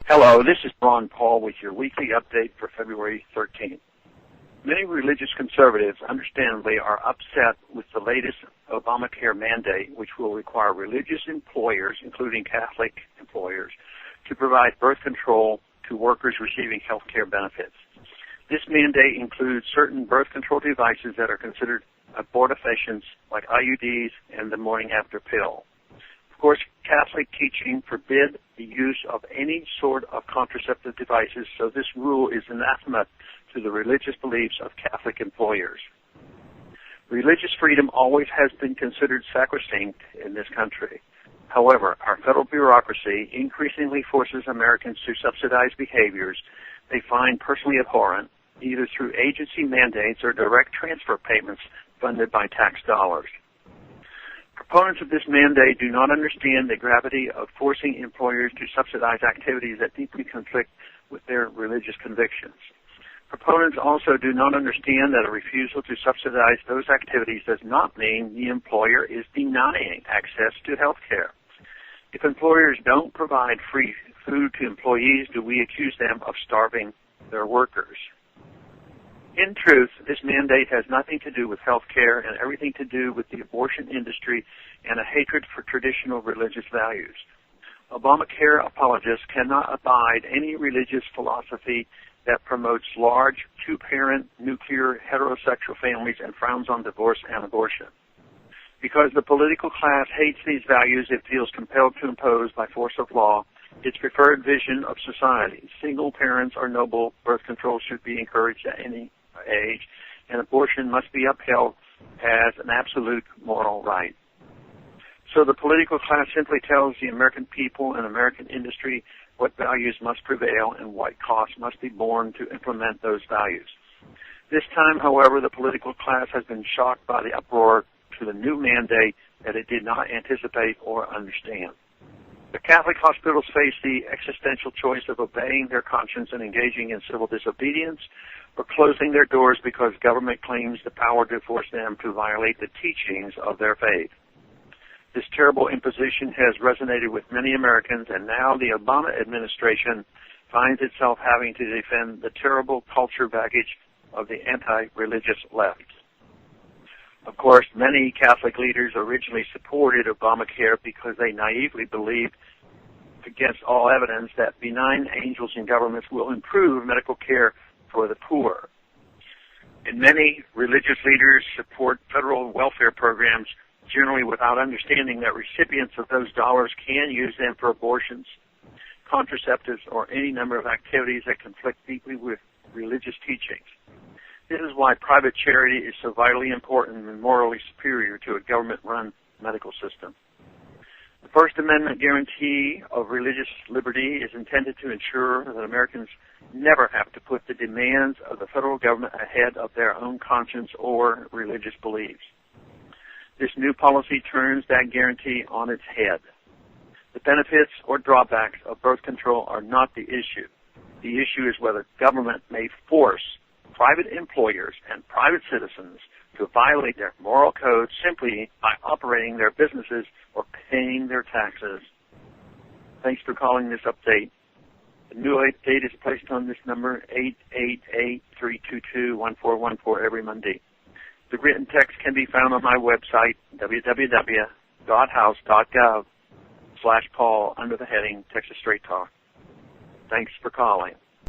Hello, this is Ron Paul with your weekly update for February 13th. Many religious conservatives, understandably, are upset with the latest Obamacare mandate, which will require religious employers, including Catholic employers, to provide birth control to workers receiving health care benefits. This mandate includes certain birth control devices that are considered abortifacients, like IUDs and the morning after pill. Of course, Catholic teaching forbid the use of any sort of contraceptive devices, so this rule is anathema to the religious beliefs of Catholic employers. Religious freedom always has been considered sacrosanct in this country. However, our federal bureaucracy increasingly forces Americans to subsidize behaviors they find personally abhorrent, either through agency mandates or direct transfer payments funded by tax dollars. Proponents of this mandate do not understand the gravity of forcing employers to subsidize activities that deeply conflict with their religious convictions. Proponents also do not understand that a refusal to subsidize those activities does not mean the employer is denying access to health care. If employers don't provide free food to employees, do we accuse them of starving their workers? In truth, this mandate has nothing to do with health care and everything to do with the abortion industry and a hatred for traditional religious values. Obamacare apologists cannot abide any religious philosophy that promotes large, two-parent, nuclear, heterosexual families and frowns on divorce and abortion. Because the political class hates these values, it feels compelled to impose by force of law its preferred vision of society. Single parents are noble, birth control should be encouraged at any age, and abortion must be upheld as an absolute moral right. So the political class simply tells the American people and American industry what values must prevail and what costs must be borne to implement those values. This time, however, the political class has been shocked by the uproar to the new mandate that it did not anticipate or understand. The Catholic hospitals face the existential choice of obeying their conscience and engaging in civil disobedience, or closing their doors because government claims the power to force them to violate the teachings of their faith. This terrible imposition has resonated with many Americans, and now the Obama administration finds itself having to defend the terrible culture baggage of the anti-religious left. Of course, many Catholic leaders originally supported Obamacare because they naively believed, against all evidence, that benign angels in governments will improve medical care for the poor. And many religious leaders support federal welfare programs, generally without understanding that recipients of those dollars can use them for abortions, contraceptives, or any number of activities that conflict deeply with religious teachings. This is why private charity is so vitally important and morally superior to a government-run medical system. The First Amendment guarantee of religious liberty is intended to ensure that Americans never have to put the demands of the federal government ahead of their own conscience or religious beliefs. This new policy turns that guarantee on its head. The benefits or drawbacks of birth control are not the issue. The issue is whether government may force private employers and private citizens to violate their moral code simply by operating their businesses or paying their taxes. Thanks for calling this update. The new date is placed on this number, 888-322-1414, every Monday. The written text can be found on my website, www.house.gov/Paul, under the heading Texas Straight Talk. Thanks for calling.